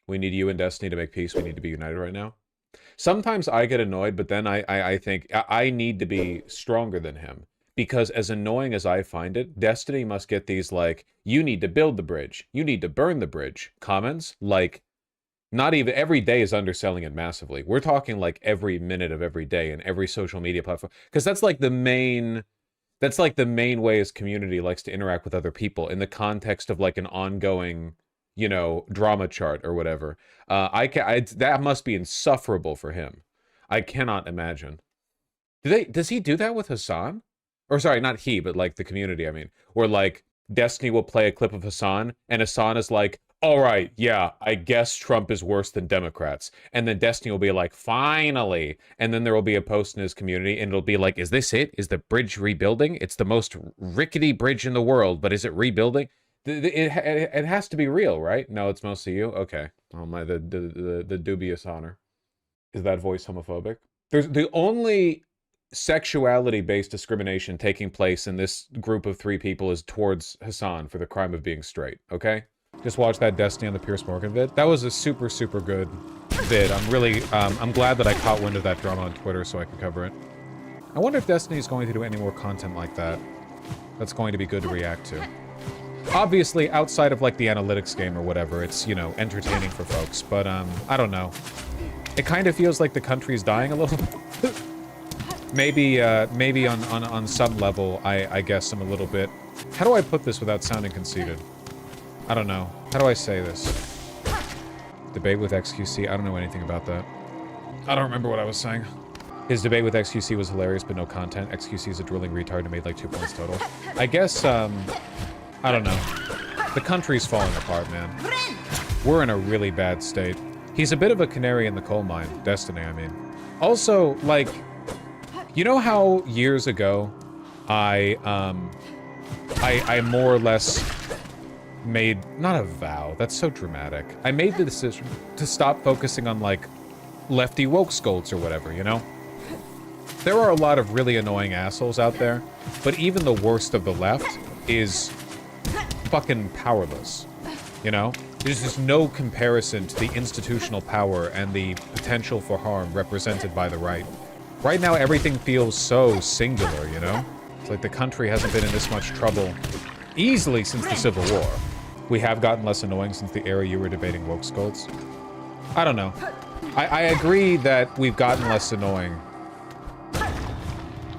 We need you and Destiny to make peace. We need to be united right now. Sometimes I get annoyed, but then I think I need to be stronger than him. Because as annoying as I find it, Destiny must get these, like, you need to build the bridge, you need to burn the bridge comments. Like, not even every day is underselling it massively. We're talking like every minute of every day and every social media platform. Because that's like the main way his community likes to interact with other people in the context of like an ongoing, you know, drama chart or whatever. That must be insufferable for him. I cannot imagine. Does he do that with Hassan? Or sorry, not he, but like the community, I mean. Where like Destiny will play a clip of Hassan, and Hassan is like, all right, yeah, I guess Trump is worse than Democrats. And then Destiny will be like, finally. And then there will be a post in his community, and it'll be like, is this it? Is the bridge rebuilding? It's the most rickety bridge in the world, but is it rebuilding? It has to be real, right? No, it's mostly you? Okay. Oh my, the dubious honor. Is that voice homophobic? There's the only sexuality-based discrimination taking place in this group of 3 people is towards Hassan for the crime of being straight, okay? Just watch that Destiny on the Pierce Morgan vid. That was a super, super good vid. I'm really, I'm glad that I caught wind of that drama on Twitter so I could cover it. I wonder if Destiny's going to do any more content like that that's going to be good to react to. Obviously, outside of like the analytics game or whatever, it's, you know, entertaining for folks, but I don't know. It kind of feels like the country's dying a little. Maybe on some level, I guess I'm a little bit... How do I put this without sounding conceited? I don't know. How do I say this? Debate with XQC? I don't know anything about that. I don't remember what I was saying. His debate with XQC was hilarious, but no content. XQC is a drooling retard and made like 2 points total. I guess, I don't know. The country's falling apart, man. We're in a really bad state. He's a bit of a canary in the coal mine. Destiny, I mean. Also, like... You know how years ago, I more or less made, not a vow, that's so dramatic. I made the decision to stop focusing on, like, lefty woke scolds or whatever, you know? There are a lot of really annoying assholes out there, but even the worst of the left is fucking powerless, you know? There's just no comparison to the institutional power and the potential for harm represented by the right. Right now, everything feels so singular, you know? It's like the country hasn't been in this much trouble easily since the Civil War. We have gotten less annoying since the era you were debating woke scolds. I don't know. I agree that we've gotten less annoying.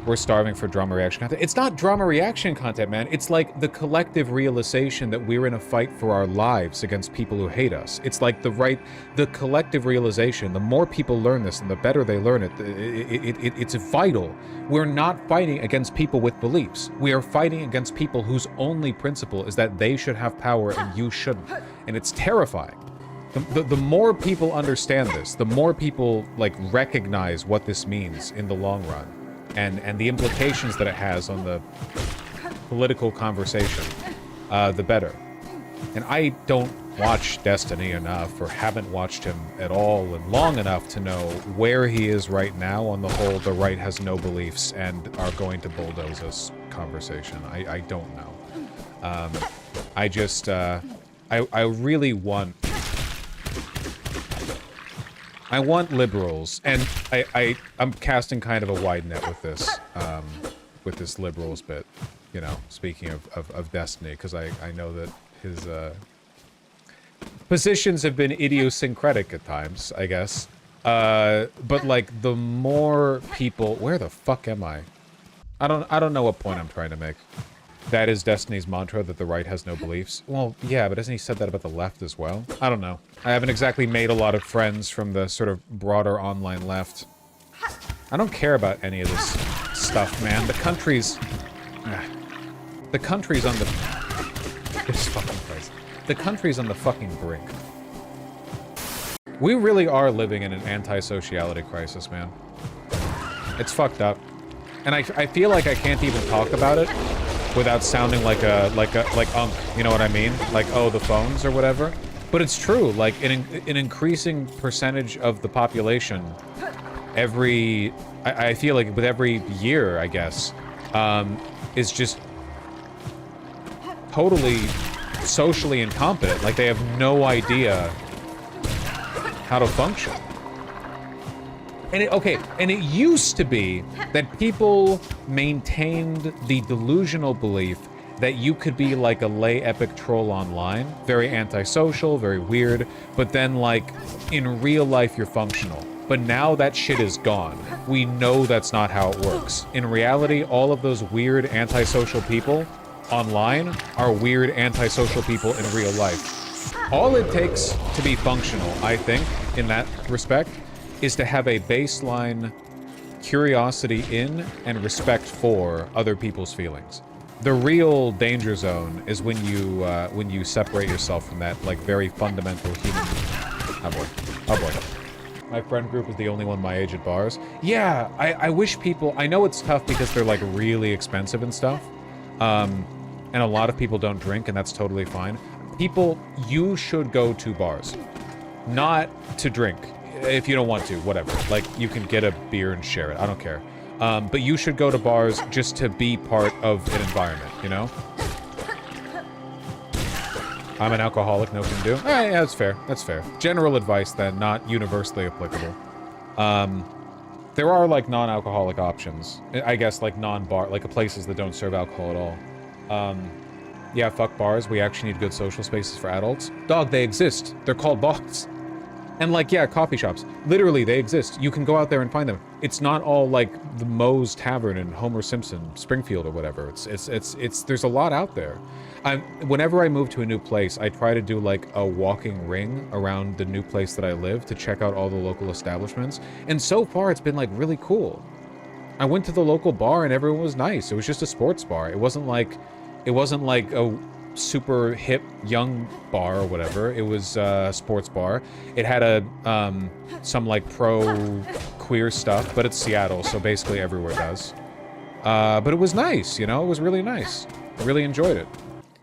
We're starving for drama reaction content. It's not drama reaction content, man. It's like the collective realization that we're in a fight for our lives against people who hate us. It's like the collective realization. The more people learn this and the better they learn it, it's vital. We're not fighting against people with beliefs. We are fighting against people whose only principle is that they should have power and you shouldn't. And it's terrifying. The more people understand this, the more people, like, recognize what this means in the long run. And the implications that it has on the political conversation, the better. And I don't watch Destiny enough, or haven't watched him at all and long enough to know where he is right now on the whole the right has no beliefs and are going to bulldoze us conversation. I don't know. I just, I really want... I want liberals, and I'm casting kind of a wide net with this liberals bit, you know, speaking of Destiny, because I know that his positions have been idiosyncratic at times, I guess. But like the more people, where the fuck am I? I don't know what point I'm trying to make. That is Destiny's mantra, that the right has no beliefs. Well, yeah, but hasn't he said that about the left as well? I don't know. I haven't exactly made a lot of friends from the sort of broader online left. I don't care about any of this stuff, man. The country's... The country's on the... This fucking place. The country's on the fucking brink. We really are living in an anti-sociality crisis, man. It's fucked up. And I feel like I can't even talk about it without sounding like unk, you know what I mean? Like, oh, the phones or whatever. But it's true, like, an increasing percentage of the population, I feel like with every year, I guess, is just totally socially incompetent. Like, they have no idea how to function. And it used to be that people maintained the delusional belief that you could be like a lay epic troll online, very antisocial, very weird, but then like in real life you're functional. But now that shit is gone. We know that's not how it works. In reality, all of those weird antisocial people online are weird antisocial people in real life. All it takes to be functional, I think, in that respect, is to have a baseline curiosity in and respect for other people's feelings. The real danger zone is when you separate yourself from that, like, very fundamental human... Oh boy. Oh boy. My friend group is the only one my age at bars. Yeah, I wish people... I know it's tough because they're, like, really expensive and stuff. And a lot of people don't drink, and that's totally fine. People, you should go to bars. Not to drink. If you don't want to, whatever. Like, you can get a beer and share it. I don't care. But you should go to bars just to be part of an environment, you know? I'm an alcoholic, no can do. Yeah, that's fair. That's fair. General advice, then, not universally applicable. There are, like, non-alcoholic options. I guess, like, non-bar, like, places that don't serve alcohol at all. Yeah, fuck bars. We actually need good social spaces for adults. Dog, they exist. They're called bars. And, like, yeah, coffee shops. Literally, they exist. You can go out there and find them. It's not all, like, the Moe's Tavern in Homer Simpson, Springfield, or whatever. There's a lot out there. Whenever I move to a new place, I try to do, like, a walking ring around the new place that I live to check out all the local establishments. And so far, it's been, like, really cool. I went to the local bar and everyone was nice. It was just a sports bar. It wasn't like a super hip young bar or whatever. It was a sports bar. It had some like pro queer stuff, but it's Seattle, so basically everywhere does. But it was nice, you know? It was really nice. I really enjoyed it.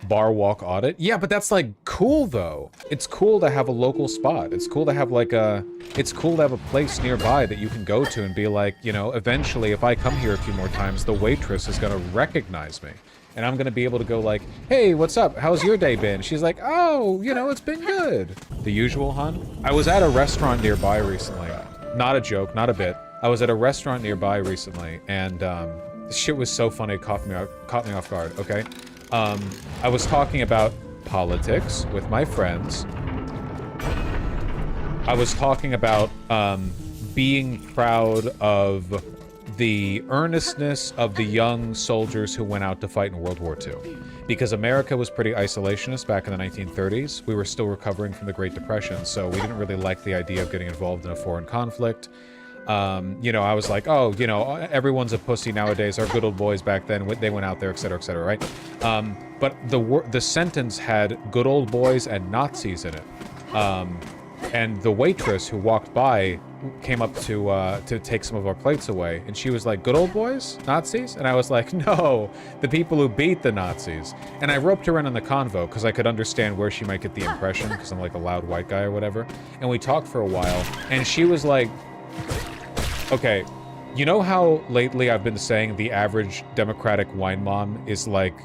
Bar walk audit? Yeah, but that's like cool though. It's cool to have a local spot. It's cool to have like it's cool to have a place nearby that you can go to and be like, you know, eventually if I come here a few more times, the waitress is gonna recognize me. And I'm gonna be able to go like, hey, what's up? How's your day been? She's like, oh, you know, it's been good. The usual, hun? I was at a restaurant nearby recently. Not a joke, not a bit. I was at a restaurant nearby recently, and shit was so funny, it caught me off guard, okay? I was talking about politics with my friends. I was talking about being proud of the earnestness of the young soldiers who went out to fight in World War II. Because America was pretty isolationist back in the 1930s. We were still recovering from the Great Depression, so we didn't really like the idea of getting involved in a foreign conflict. You know, I was like, oh, you know, everyone's a pussy nowadays. Our good old boys back then, they went out there, etc., right? But the sentence had good old boys and Nazis in it. And the waitress who walked by came up to take some of our plates away, and she was like, good old boys? Nazis? And I was like, no, the people who beat the Nazis. And I roped her in on the convo, because I could understand where she might get the impression, because I'm like a loud white guy or whatever. And we talked for a while, and she was like, okay, you know how lately I've been saying the average Democratic wine mom is like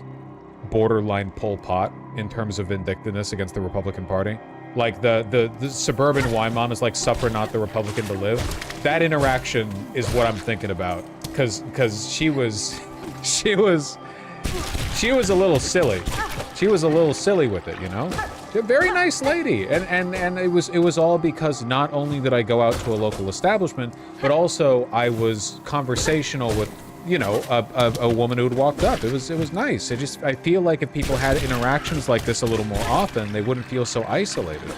borderline Pol Pot in terms of vindictiveness against the Republican Party? Like the suburban wine mom is like suffer not the Republican to live. That interaction is what I'm thinking about, because she was a little silly. She was a little silly with it, you know? A very nice lady, and it was all because not only did I go out to a local establishment, but also I was conversational with, you know, a woman who had walked up. It was nice. I feel like if people had interactions like this a little more often, they wouldn't feel so isolated.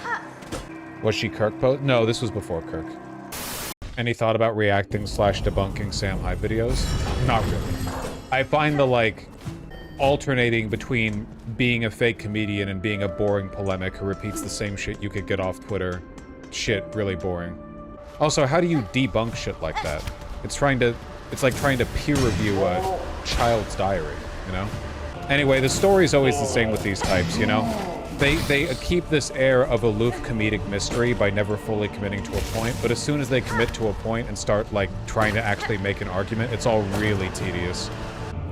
Was she Kirk post? No, this was before Kirk. Any thought about reacting/debunking Sam Hyde videos? Not really. I find the, like, alternating between being a fake comedian and being a boring polemic who repeats the same shit you could get off Twitter shit really boring. Also, how do you debunk shit like that? It's like trying to peer review a child's diary, you know? Anyway, the story's always the same with these types, you know? They keep this air of aloof comedic mystery by never fully committing to a point, but as soon as they commit to a point and start, like, trying to actually make an argument, it's all really tedious.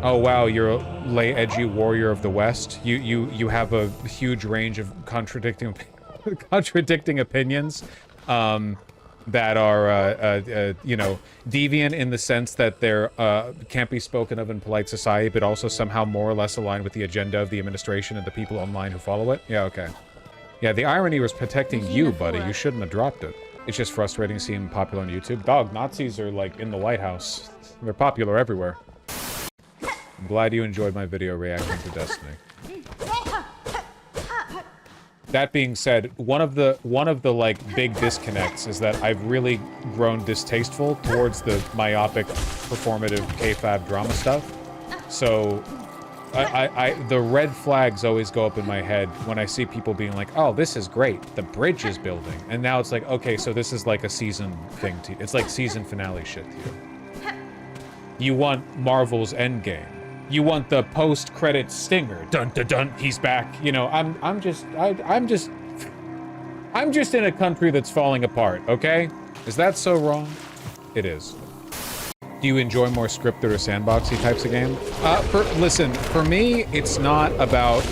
Oh wow, you're a lay edgy warrior of the West. You have a huge range of contradicting opinions. that are, you know, deviant in the sense that they're can't be spoken of in polite society, but also somehow more or less aligned with the agenda of the administration and the people online who follow it. Yeah, okay. Yeah, the irony was protecting you, buddy. You shouldn't have dropped it. It's just frustrating seeing popular on YouTube. Dog, Nazis are, like, in the White House. They're popular everywhere. I'm glad you enjoyed my video reacting to Destiny. That being said, one of the like big disconnects is that I've really grown distasteful towards the myopic, performative K-fab drama stuff. So, the red flags always go up in my head when I see people being like, "Oh, this is great. The bridge is building," and now it's like, okay, so this is like a season thing to you. It's like season finale shit to you. You want Marvel's Endgame. You want the post-credit stinger. Dun dun dun. He's back. You know, I'm just in a country that's falling apart. Okay, is that so wrong? It is. Do you enjoy more scripted or sandboxy types of game? Listen, for me, it's not about.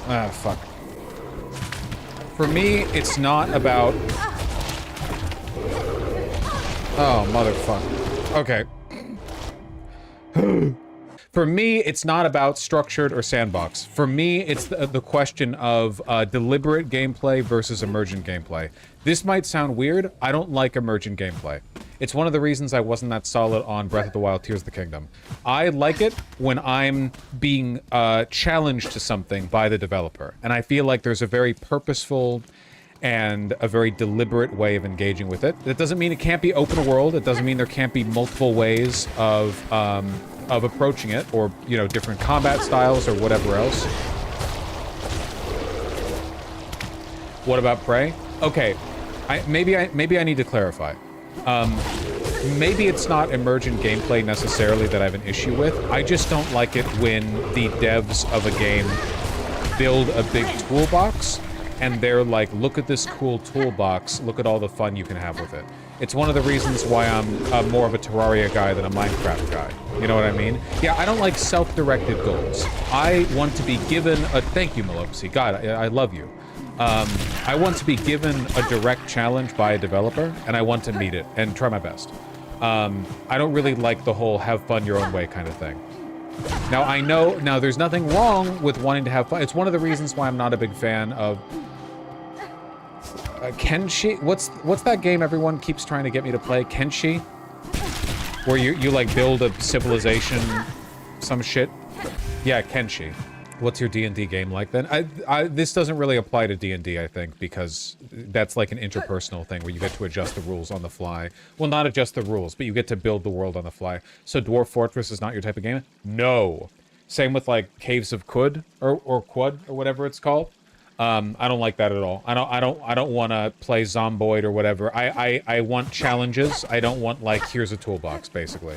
Ah, fuck. For me, it's not about. Oh, motherfucker. Okay. For me, it's not about structured or sandbox. For me, it's the question of deliberate gameplay versus emergent gameplay. This might sound weird. I don't like emergent gameplay. It's one of the reasons I wasn't that solid on Breath of the Wild Tears of the Kingdom. I like it when I'm being challenged to something by the developer. And I feel like there's a very purposeful and a very deliberate way of engaging with it. That doesn't mean it can't be open world. It doesn't mean there can't be multiple ways of approaching it, or, you know, different combat styles or whatever else. What about Prey? Okay, maybe I need to clarify. Maybe it's not emergent gameplay necessarily that I have an issue with. I just don't like it when the devs of a game build a big toolbox and they're like, look at this cool toolbox, look at all the fun you can have with it. It's one of the reasons why I'm more of a Terraria guy than a Minecraft guy. You know what I mean? Yeah, I don't like self-directed goals. I want to be given a... Thank you, Melopsy. God, I love you. I want to be given a direct challenge by a developer, and I want to meet it and try my best. I don't really like the whole have fun your own way kind of thing. Now, I know... Now, there's nothing wrong with wanting to have fun. It's one of the reasons why I'm not a big fan of... Kenshi? What's that game everyone keeps trying to get me to play? Kenshi? Where you like build a civilization, some shit? Yeah, Kenshi. What's your D&D game like then? This doesn't really apply to D&D, I think, because that's like an interpersonal thing where you get to adjust the rules on the fly. Well, not adjust the rules, but you get to build the world on the fly. So Dwarf Fortress is not your type of game? No. Same with like Caves of Qud or Quud or whatever it's called. I don't like that at all. I don't want to play Zomboid or whatever. I want challenges. I don't want, like, here's a toolbox, basically.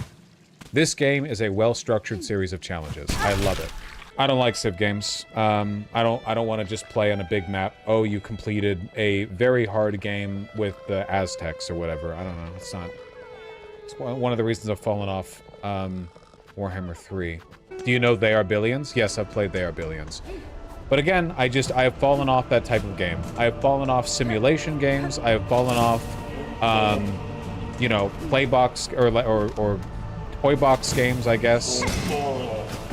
This game is a well-structured series of challenges. I love it. I don't like Civ games. I don't want to just play on a big map. Oh, you completed a very hard game with the Aztecs or whatever. I don't know. It's not... It's one of the reasons I've fallen off Warhammer 3. Do you know They Are Billions? Yes, I've played They Are Billions. But again, I have fallen off that type of game. I have fallen off simulation games. I have fallen off, you know, playbox or toy box games, I guess.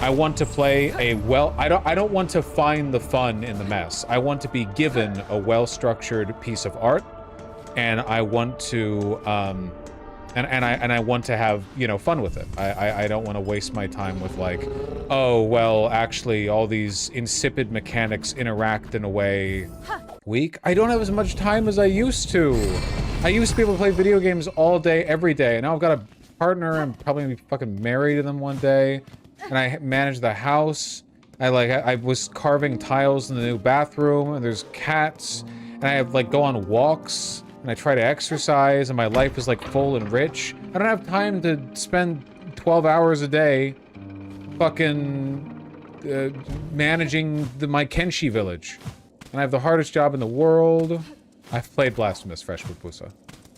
I want to play a I don't want to find the fun in the mess. I want to be given a well-structured piece of art, and I want to and I want to have, you know, fun with it. I don't want to waste my time with like, oh, well, actually, all these insipid mechanics interact in a way weak. I don't have as much time as I used to. I used to be able to play video games all day, every day, and now I've got a partner. I'm probably gonna be fucking married to them one day, and I manage the house. I was carving tiles in the new bathroom, and there's cats, and I have like go on walks. And I try to exercise, and my life is like full and rich. I don't have time to spend 12 hours a day fucking managing my Kenshi village. And I have the hardest job in the world. I've played Blasphemous Fresh Pupusa.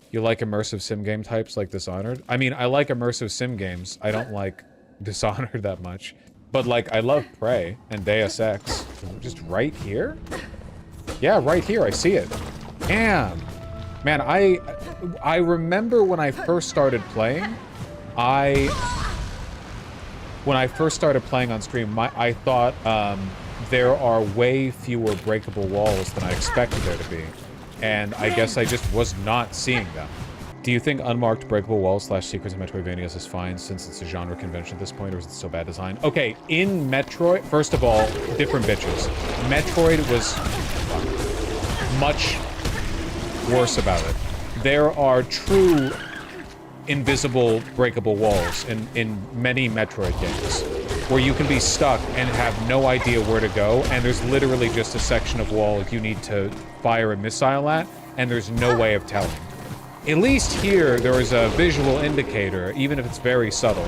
You like immersive sim game types like Dishonored? I mean, I like immersive sim games. I don't like Dishonored that much. But like, I love Prey and Deus Ex. Just right here? Yeah, right here, I see it. Damn. Man, I remember when I first started playing, when I first started playing on stream, I thought there are way fewer breakable walls than I expected there to be. And I guess I just was not seeing them. Do you think unmarked breakable walls / secrets in Metroidvanias is fine since it's a genre convention at this point, or is it so bad design? Okay, in Metroid, first of all, different bitches. Metroid was much worse about it. There are true invisible breakable walls in many Metroid games where you can be stuck and have no idea where to go, and there's literally just a section of wall you need to fire a missile at, and there's no way of telling. At least here, there is a visual indicator, even if it's very subtle.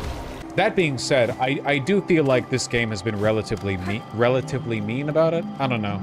That being said, I do feel like this game has been relatively mean about it. I don't know.